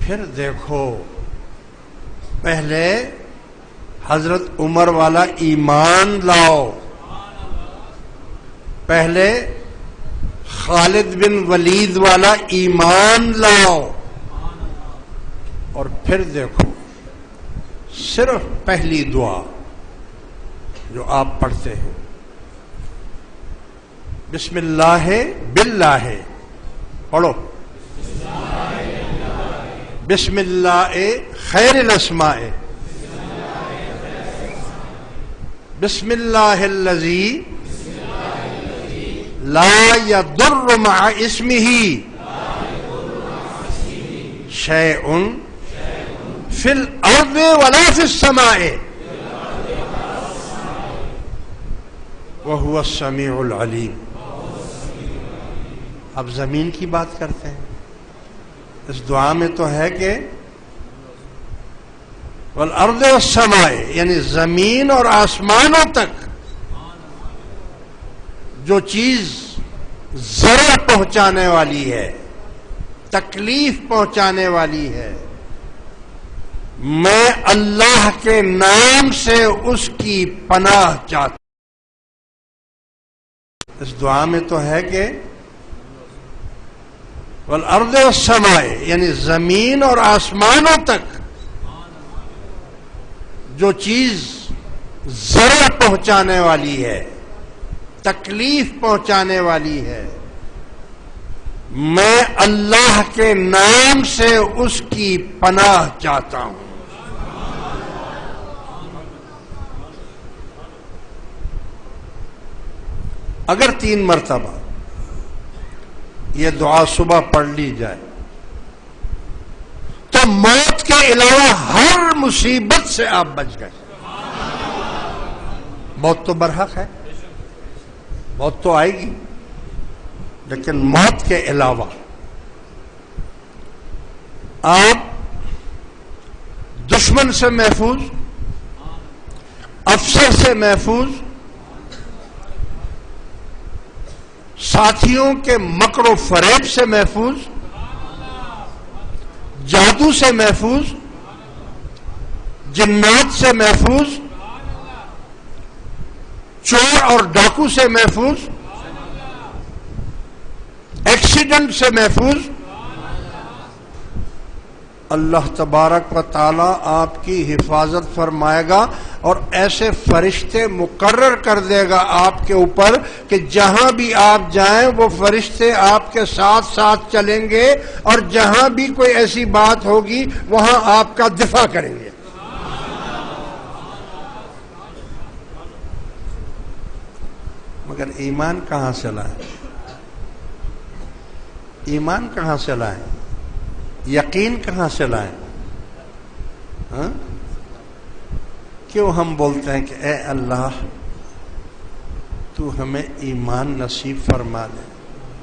پھر دیکھو پہلے حضرت عمر والا ایمان لاؤ، پہلے خالد بن ولید والا ایمان لاؤ، اور پھر دیکھو صرف پہلی دعا جو آپ پڑھتے ہیں، بسم اللہ باللہ، پڑھو بسم اللہ خیر الاسماء، بسم اللہ الذی لا یضر مع اسمہ شیء فی الارض ولا فی السماء وہو السمیع العلیم۔ اب زمین کی بات کرتے ہیں، اس دعا میں تو ہے کہ والارض والسماء، یعنی زمین اور آسمانوں تک جو چیز ضرر پہنچانے والی ہے، تکلیف پہنچانے والی ہے، میں اللہ کے نام سے اس کی پناہ چاہتا ہوں۔ اس دعا میں تو ہے کہ والارض والسماء، یعنی زمین اور آسمانوں تک جو چیز ضرر پہنچانے والی ہے، تکلیف پہنچانے والی ہے، میں اللہ کے نام سے اس کی پناہ چاہتا ہوں۔ اگر 3 مرتبہ یہ دعا صبح پڑھ لی جائے تو موت کے علاوہ ہر مصیبت سے آپ بچ گئے۔ موت تو برحق ہے، موت تو آئے گی، لیکن موت کے علاوہ آپ دشمن سے محفوظ، افسر سے محفوظ، ساتھیوں کے مکر و فریب سے محفوظ، جادو سے محفوظ، جنات سے محفوظ، چور اور ڈاکو سے محفوظ، ایکسیڈنٹ سے محفوظ۔ اللہ تبارک و تعالی آپ کی حفاظت فرمائے گا اور ایسے فرشتے مقرر کر دے گا آپ کے اوپر کہ جہاں بھی آپ جائیں وہ فرشتے آپ کے ساتھ ساتھ چلیں گے، اور جہاں بھی کوئی ایسی بات ہوگی وہاں آپ کا دفاع کریں گے۔ مگر ایمان کہاں سے لائیں؟ ایمان کہاں سے لائیں؟ یقین کہاں سے لائیں؟ ہاں؟ کیوں ہم بولتے ہیں کہ اے اللہ تو ہمیں ایمان نصیب فرما دے؟